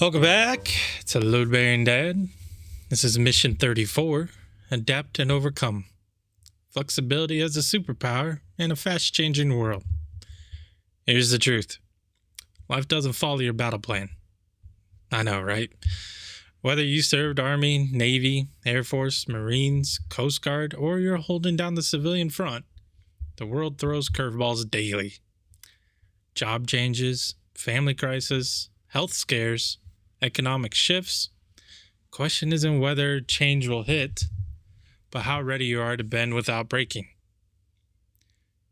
Welcome back to Load Bearing Dad. This is Mission 34, Adapt and Overcome. Flexibility as a superpower in a fast-changing world. Here's the truth. Life doesn't follow your battle plan. I know, right? Whether you served Army, Navy, Air Force, Marines, Coast Guard, or you're holding down the civilian front, the world throws curveballs daily. Job changes, family crisis, health scares, economic shifts. Question isn't whether change will hit, but how ready you are to bend without breaking.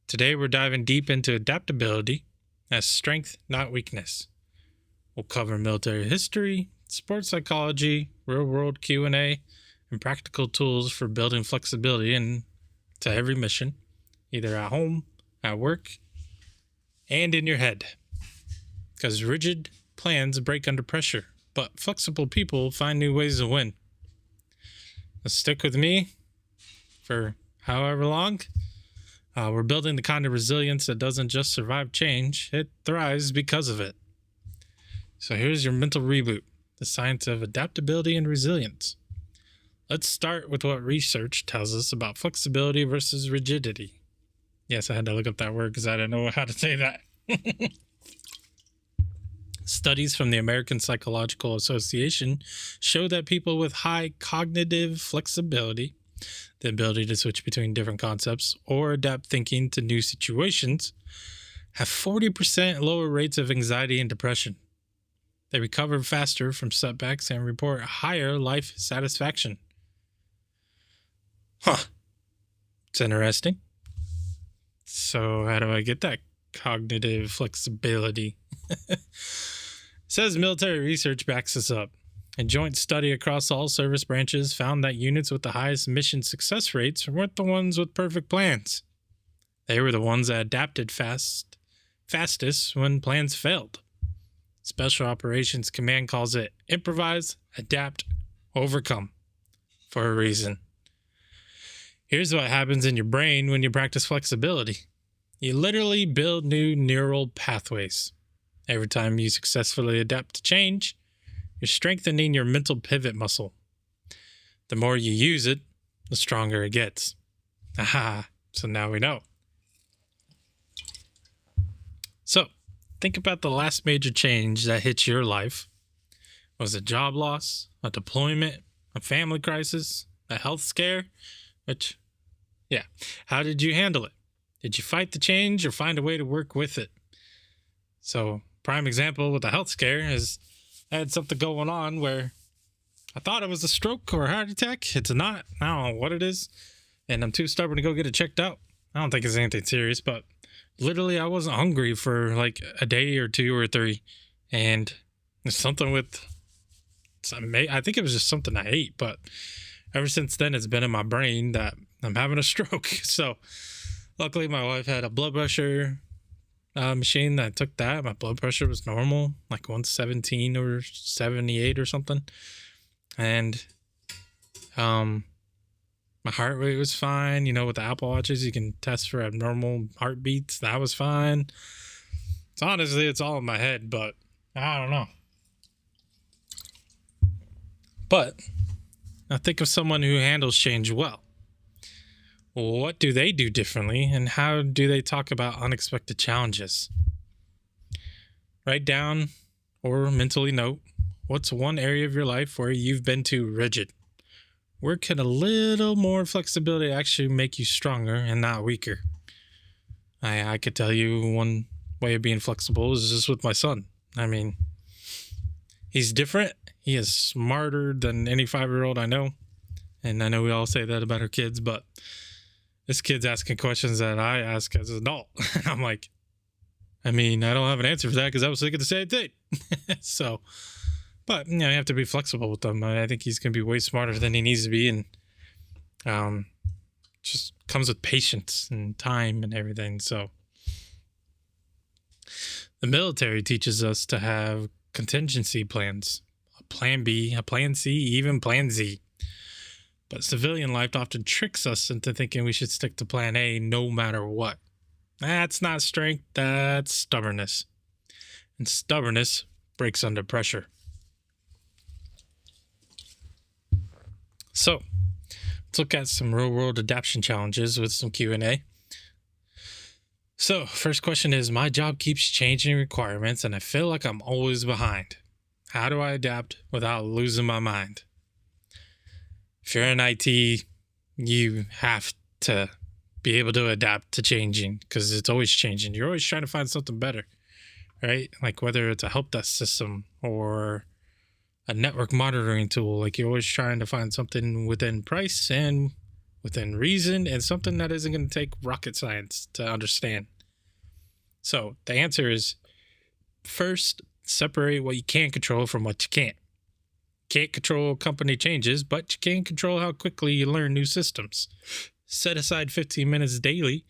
Today we're diving deep into adaptability as strength, not weakness. We'll cover military history, sports psychology, real-world Q&A, and practical tools for building flexibility into every mission, either at home, at work, and in your head. Because rigid plans break under pressure, but flexible people find new ways to win. Now stick with me for however long. We're building the kind of resilience that doesn't just survive change, it thrives because of it. So here's your mental reboot, the science of adaptability and resilience. Let's start with what research tells us about flexibility versus rigidity. Yes, I had to look up that word because I didn't know how to say that. Studies from the American Psychological Association show that people with high cognitive flexibility, the ability to switch between different concepts or adapt thinking to new situations, have 40% lower rates of anxiety and depression. They recover faster from setbacks and report higher life satisfaction. It's interesting. So how do I get that cognitive flexibility? Says military research backs this up. A joint study across all service branches found that units with the highest mission success rates weren't the ones with perfect plans. They were the ones that adapted fastest when plans failed. Special Operations Command calls it improvise, adapt, overcome for a reason. Here's what happens in your brain when you practice flexibility. You literally build new neural pathways. Every time you successfully adapt to change, you're strengthening your mental pivot muscle. The more you use it, the stronger it gets. Aha, so now we know. So, think about the last major change that hit your life. Was it job loss, a deployment, a family crisis, a health scare? How did you handle it? Did you fight the change or find a way to work with it? So, prime example with the health scare is I had something going on where I thought it was a stroke or a heart attack. It's not. I don't know what it is. And I'm too stubborn to go get it checked out. I don't think it's anything serious, but literally I wasn't hungry for like a day or two or three. And it's something with, I think it was just something I ate, but ever since then it's been in my brain that I'm having a stroke. So luckily my wife had a blood pressure machine that took that. My blood pressure was normal, like 117 or 78 or something. And my heart rate was fine. You know, with the Apple Watches, you can test for abnormal heartbeats. That was fine. So honestly, it's all in my head, but I don't know. But now think of someone who handles change well. What do they do differently, and how do they talk about unexpected challenges? Write down or mentally note, what's one area of your life where you've been too rigid? Where can a little more flexibility actually make you stronger and not weaker? I could tell you one way of being flexible is just with my son. I mean, he's different. He is smarter than any 5-year-old I know. And I know we all say that about our kids, but this kid's asking questions that I ask as an adult. I'm like, I mean, I don't have an answer for that because I was thinking the same thing. But, you have to be flexible with them. I think he's going to be way smarter than he needs to be. And just comes with patience and time and everything. So the military teaches us to have contingency plans, a plan B, a plan C, even plan Z. But civilian life often tricks us into thinking we should stick to plan A no matter what. That's not strength, that's stubbornness. And stubbornness breaks under pressure. So let's look at some real world adaptation challenges with some Q&A. So first question is, my job keeps changing requirements and I feel like I'm always behind. How do I adapt without losing my mind? If you're in IT, you have to be able to adapt to changing because it's always changing. You're always trying to find something better, right? Like whether it's a help desk system or a network monitoring tool, like you're always trying to find something within price and within reason and something that isn't going to take rocket science to understand. So the answer is, first, separate what you can control from what you can't. Can't control company changes, but you can control how quickly you learn new systems. Set aside 15 minutes daily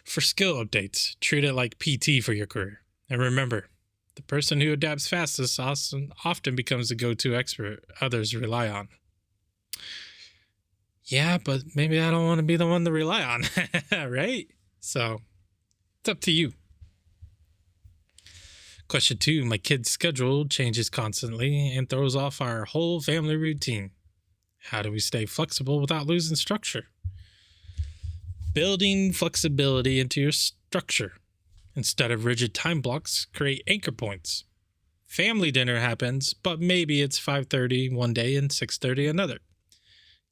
for skill updates. Treat it like PT for your career. And remember, the person who adapts fastest often becomes the go-to expert others rely on. Yeah, but maybe I don't want to be the one to rely on, right? So it's up to you. Question 2, my kid's schedule changes constantly and throws off our whole family routine. How do we stay flexible without losing structure? Building flexibility into your structure. Instead of rigid time blocks, create anchor points. Family dinner happens, but maybe it's 5:30 one day and 6:30 another.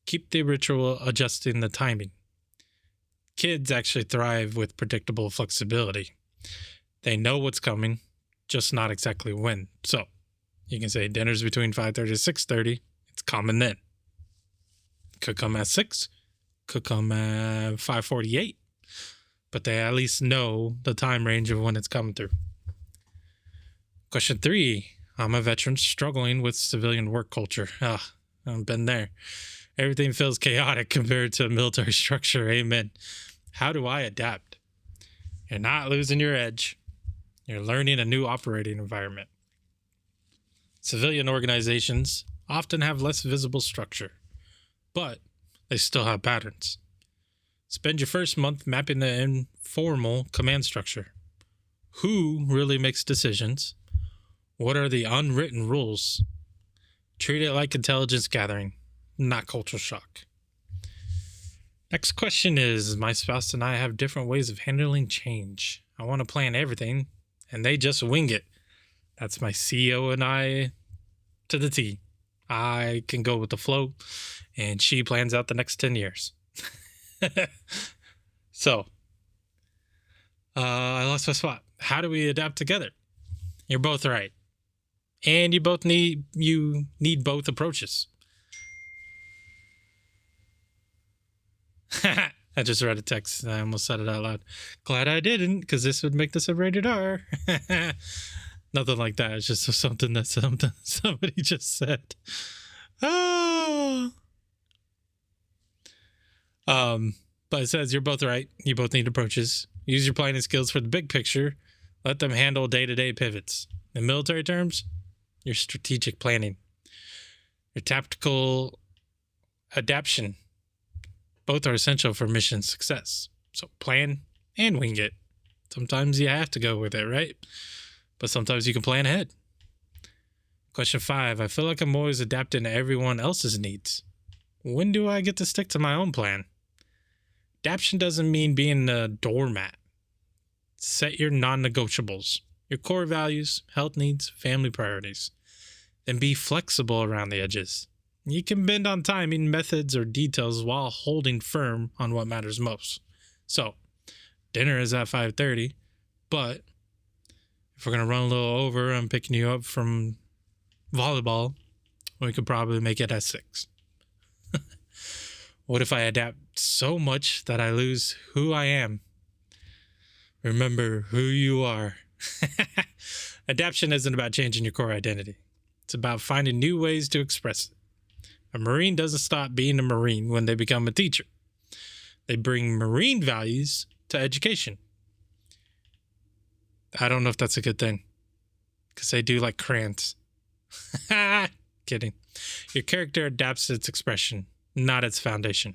Keep the ritual adjusting the timing. Kids actually thrive with predictable flexibility. They know what's coming, just not exactly when. So you can say dinner's between 5:30 to 6:30. It's coming then. Could come at 6, could come at 5:48, but they at least know the time range of when it's coming through. Question 3, I'm a veteran struggling with civilian work culture. I've been there. Everything feels chaotic compared to a military structure. Amen. How do I adapt? You're not losing your edge. You're learning a new operating environment. Civilian organizations often have less visible structure, but they still have patterns. Spend your first month mapping the informal command structure. Who really makes decisions? What are the unwritten rules? Treat it like intelligence gathering, not cultural shock. Next question is, my spouse and I have different ways of handling change. I want to plan everything, and they just wing it. That's my CEO and I to the T. I can go with the flow, and she plans out the next 10 years. So, I lost my spot. How do we adapt together? You're both right. And you need both approaches. I just read a text and I almost said it out loud. Glad I didn't, because this would make this a rated R. Nothing like that. It's just something that somebody just said. Oh. But it says you're both right. You both need approaches. Use your planning skills for the big picture. Let them handle day-to-day pivots. In military terms, your strategic planning, your tactical adaptation. Both are essential for mission success. So plan and wing it. Sometimes you have to go with it, right? But sometimes you can plan ahead. Question 5, I feel like I'm always adapting to everyone else's needs. When do I get to stick to my own plan? Adaptation doesn't mean being a doormat. Set your non-negotiables, your core values, health needs, family priorities. Then be flexible around the edges. You can bend on timing, methods, or details while holding firm on what matters most. So, dinner is at 5:30, but if we're going to run a little over, I'm picking you up from volleyball, we could probably make it at 6. What if I adapt so much that I lose who I am? Remember who you are. Adaptation isn't about changing your core identity. It's about finding new ways to express it. A Marine doesn't stop being a Marine when they become a teacher. They bring Marine values to education. I don't know if that's a good thing, because they do like crayons. Kidding. Your character adapts its expression, not its foundation.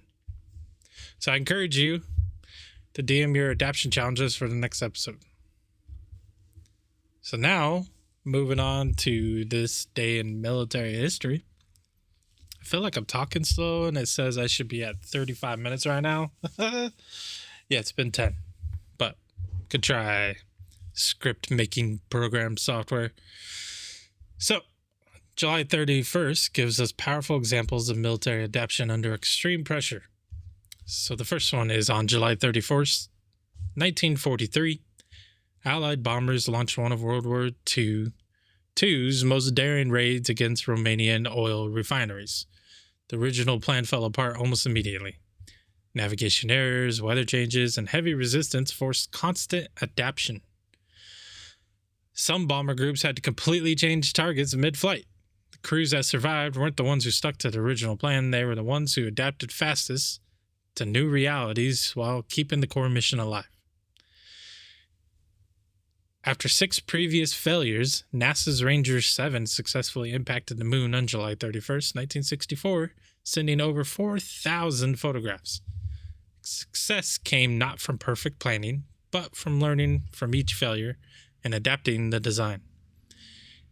So I encourage you to DM your adaptation challenges for the next episode. So now, moving on to this day in military history. I feel like I'm talking slow and it says I should be at 35 minutes right now. Yeah, it's been 10. But good try, script making program software. So, July 31st gives us powerful examples of military adaptation under extreme pressure. So the first one is on July 31st, 1943. Allied bombers launched one of World War II's most daring raids against Romanian oil refineries. The original plan fell apart almost immediately. Navigation errors, weather changes, and heavy resistance forced constant adaptation. Some bomber groups had to completely change targets mid-flight. The crews that survived weren't the ones who stuck to the original plan. They were the ones who adapted fastest to new realities while keeping the core mission alive. After 6 previous failures, NASA's Ranger 7 successfully impacted the moon on July 31st, 1964, sending over 4,000 photographs. Success came not from perfect planning, but from learning from each failure and adapting the design.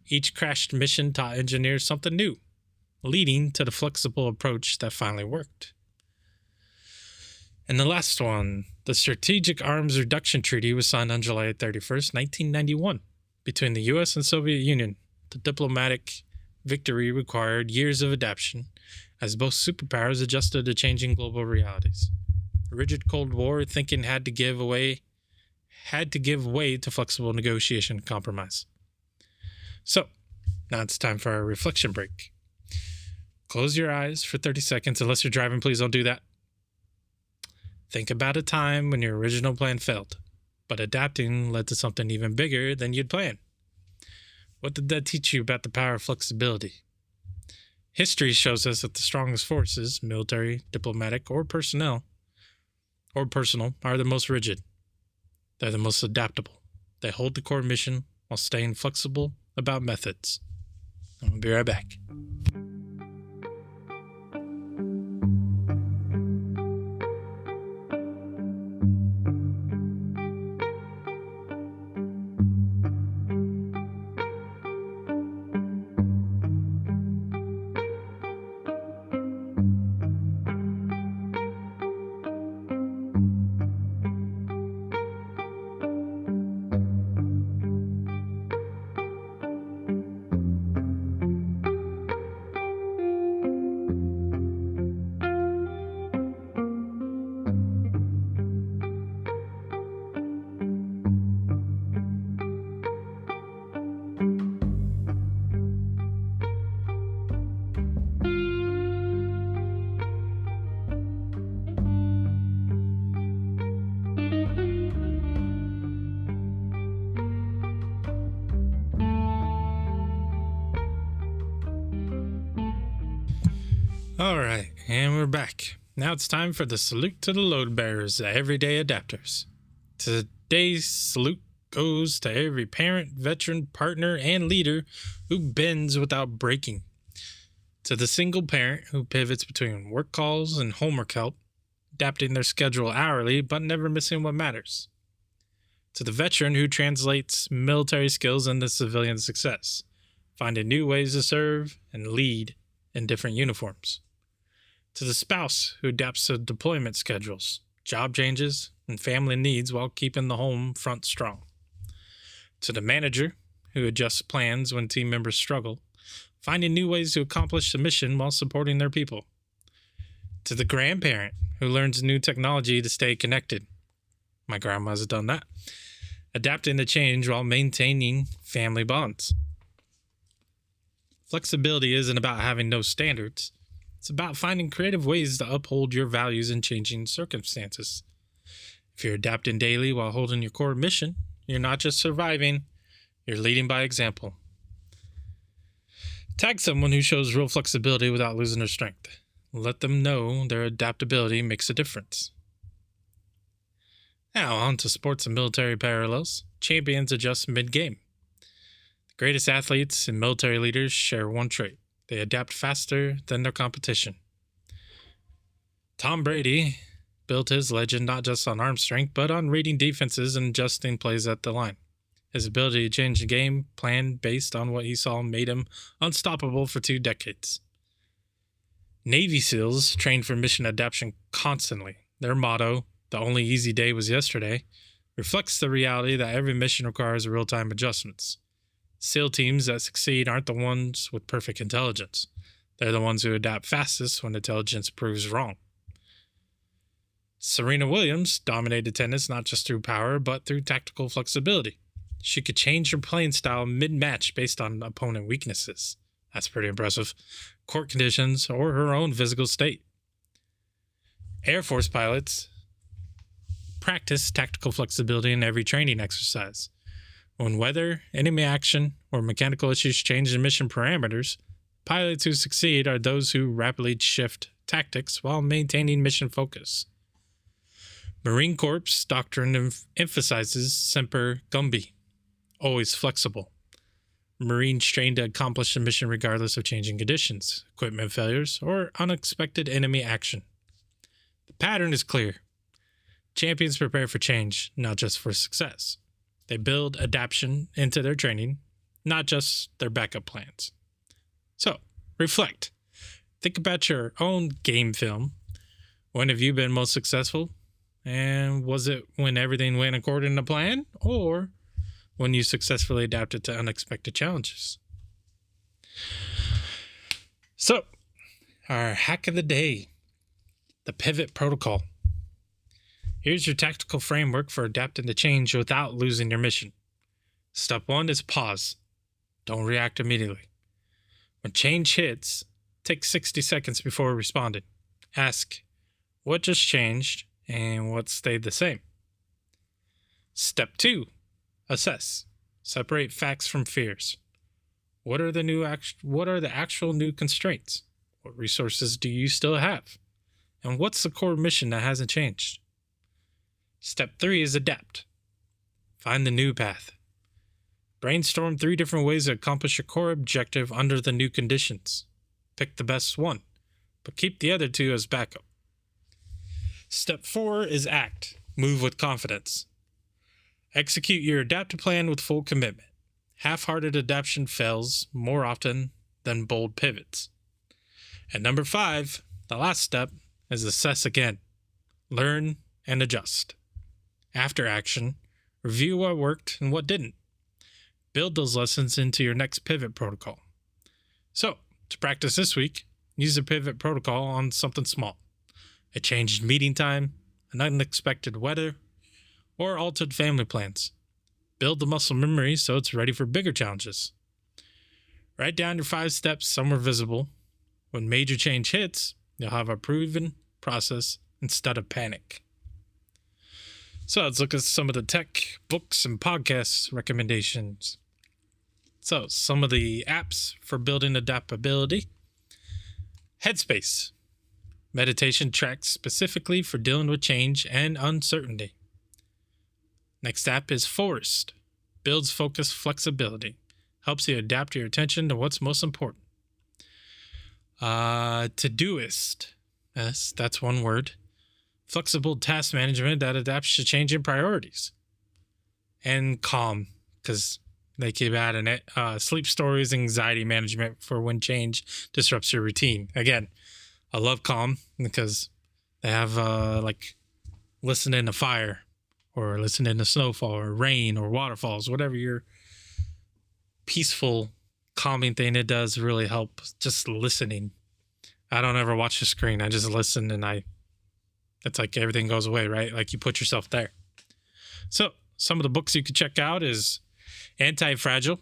Each crashed mission taught engineers something new, leading to the flexible approach that finally worked. And the last one, the Strategic Arms Reduction Treaty was signed on July 31st, 1991, between the U.S. and Soviet Union. The diplomatic victory required years of adaptation, as both superpowers adjusted to changing global realities. Rigid Cold War thinking had to give way to flexible negotiation and compromise. So, now it's time for our reflection break. Close your eyes for 30 seconds. Unless you're driving, please don't do that. Think about a time when your original plan failed, but adapting led to something even bigger than you'd planned. What did that teach you about the power of flexibility? History shows us that the strongest forces, military, diplomatic, or personal, are the most rigid. They're the most adaptable. They hold the core mission while staying flexible about methods. I'll be right back. All right, and we're back. Now it's time for the salute to the load bearers, the everyday adapters. Today's salute goes to every parent, veteran, partner, and leader who bends without breaking. To the single parent who pivots between work calls and homework help, adapting their schedule hourly but never missing what matters. To the veteran who translates military skills into civilian success, finding new ways to serve and lead in different uniforms. To the spouse who adapts to deployment schedules, job changes, and family needs while keeping the home front strong. To the manager who adjusts plans when team members struggle, finding new ways to accomplish the mission while supporting their people. To the grandparent who learns new technology to stay connected. My grandma's done that. Adapting to change while maintaining family bonds. Flexibility isn't about having no standards. It's about finding creative ways to uphold your values in changing circumstances. If you're adapting daily while holding your core mission, you're not just surviving, you're leading by example. Tag someone who shows real flexibility without losing their strength. Let them know their adaptability makes a difference. Now on to sports and military parallels. Champions adjust mid-game. The greatest athletes and military leaders share one trait. They adapt faster than their competition. Tom Brady built his legend not just on arm strength, but on reading defenses and adjusting plays at the line. His ability to change the game plan based on what he saw made him unstoppable for 2 decades. Navy SEALs train for mission adaptation constantly. Their motto, "The only easy day was yesterday," reflects the reality that every mission requires real-time adjustments. SEAL teams that succeed aren't the ones with perfect intelligence. They're the ones who adapt fastest when intelligence proves wrong. Serena Williams dominated tennis not just through power, but through tactical flexibility. She could change her playing style mid-match based on opponent weaknesses. That's pretty impressive. Court conditions, or her own physical state. Air Force pilots practice tactical flexibility in every training exercise. When weather, enemy action, or mechanical issues change the mission parameters, pilots who succeed are those who rapidly shift tactics while maintaining mission focus. Marine Corps doctrine emphasizes semper gumbi, always flexible. Marines train to accomplish a mission regardless of changing conditions, equipment failures, or unexpected enemy action. The pattern is clear. Champions prepare for change, not just for success. They build adaptation into their training, not just their backup plans. So, reflect. Think about your own game film. When have you been most successful? And was it when everything went according to plan, or when you successfully adapted to unexpected challenges? So, our hack of the day, the pivot protocol. Here's your tactical framework for adapting to change without losing your mission. Step 1 is pause. Don't react immediately. When change hits, take 60 seconds before responding. Ask, what just changed and what stayed the same? Step 2, assess. Separate facts from fears. What are the actual new constraints? What resources do you still have? And what's the core mission that hasn't changed? Step 3 is adapt. Find the new path. Brainstorm 3 different ways to accomplish your core objective under the new conditions. Pick the best one, but keep the other 2 as backup. Step 4 is act. Move with confidence. Execute your adaptive plan with full commitment. Half-hearted adaptation fails more often than bold pivots. And number 5, the last step, is assess again. Learn and adjust. After action, review what worked and what didn't. Build those lessons into your next pivot protocol. So, to practice this week, use the pivot protocol on something small. A changed meeting time, an unexpected weather, or altered family plans. Build the muscle memory so it's ready for bigger challenges. Write down your 5 steps somewhere visible. When major change hits, you'll have a proven process instead of panic. So let's look at some of the tech, books, and podcast recommendations. So some of the apps for building adaptability. Headspace. Meditation tracks specifically for dealing with change and uncertainty. Next app is Forest. Builds focus flexibility. Helps you adapt your attention to what's most important. Todoist. Yes, that's one word. Flexible task management that adapts to changing priorities. And Calm, because they keep adding it. Sleep stories, anxiety management for when change disrupts your routine. Again, I love Calm because they have like listening to fire or listening to snowfall or rain or waterfalls, whatever your peaceful, calming thing it does really help just listening. I don't ever watch the screen. I just listen and it's like everything goes away, right? Like you put yourself there. So some of the books you could check out is Anti-Fragile.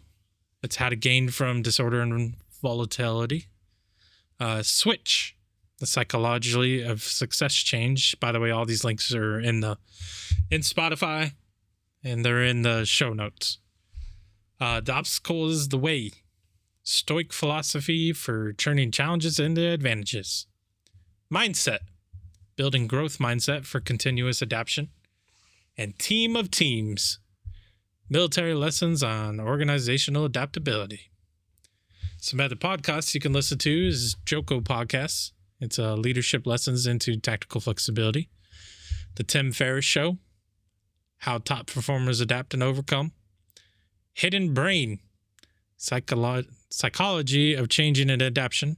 It's How to Gain from Disorder and Volatility. Switch, The Psychology of Success Change. By the way, all these links are in Spotify and they're in the show notes. The Obstacle is the Way. Stoic philosophy for turning challenges into advantages. Mindset. Building growth mindset for continuous adaptation. And Team of Teams. Military lessons on organizational adaptability. Some other podcasts you can listen to is Joko Podcast. It's leadership lessons into tactical flexibility. The Tim Ferriss Show. How top performers adapt and overcome. Hidden Brain. Psychology of changing and adaptation.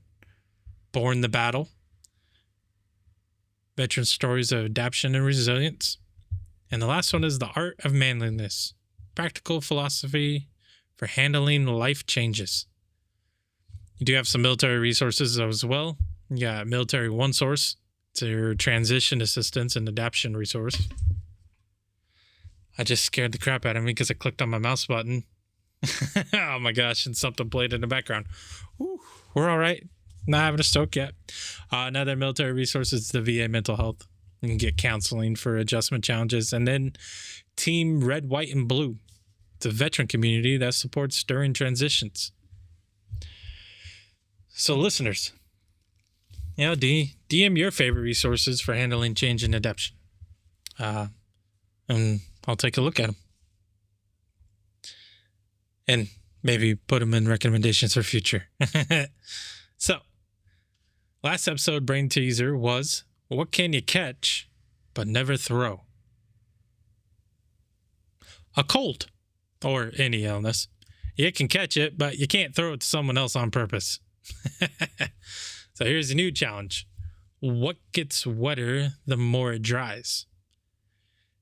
Born the Battle. veteran stories of adaptation and resilience. And the last one is the art of manliness, practical philosophy for handling life changes. You do have some military resources as well. You got Military One Source. It's your transition assistance and adaptation resource. I just scared the crap out of me because I clicked on my mouse button. Oh my gosh, and something played in the background. Whew, we're all right. Not having a stroke yet. Another military resource is the VA mental health. You can get counseling for adjustment challenges. And then Team Red, White, and Blue. It's a veteran community that supports during transitions. So listeners, DM your favorite resources for handling change and adaptation. And I'll take a look at them. And maybe put them in recommendations for future. So, last episode brain teaser was, what can you catch but never throw? A cold or any illness. You can catch it, but you can't throw it to someone else on purpose. So here's a new challenge. What gets wetter the more it dries?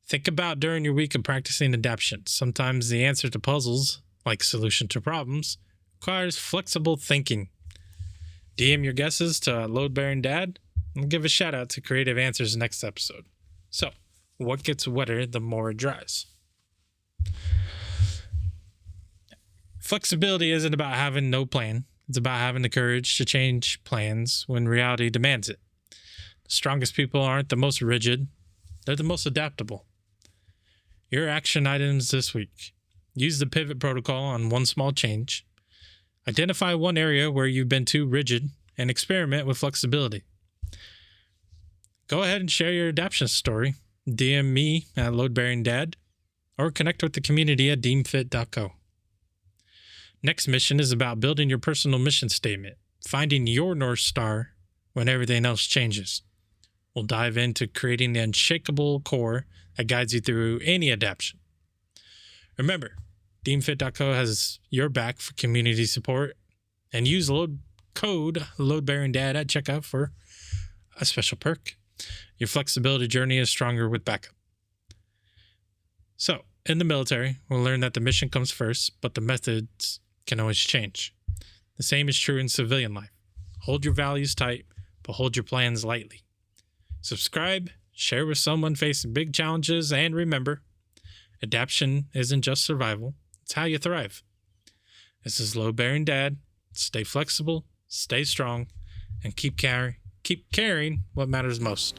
Think about during your week of practicing adaptation. Sometimes the answer to puzzles, like solution to problems, requires flexible thinking. DM your guesses to Load Bearing Dad and give a shout out to Creative Answers next episode. So, what gets wetter the more it dries? Flexibility isn't about having no plan. It's about having the courage to change plans when reality demands it. The strongest people aren't the most rigid. They're the most adaptable. Your action items this week. Use the pivot protocol on one small change. Identify one area where you've been too rigid and experiment with flexibility. Go ahead and share your adaptation story. DM me at LoadBearingDad or connect with the community at deemfit.co. Next mission is about building your personal mission statement, finding your North Star when everything else changes. We'll dive into creating the unshakable core that guides you through any adaptation. Remember, deemfit.co has your back for community support, and use code LoadBearingDad at checkout for a special perk. Your flexibility journey is stronger with backup. So, in the military, we'll learn that the mission comes first, but the methods can always change. The same is true in civilian life. Hold your values tight, but hold your plans lightly. Subscribe, share with someone facing big challenges, and remember, adaptation isn't just survival, it's how you thrive. This is Load Bearing Dad. Stay flexible, stay strong, and keep carrying what matters most.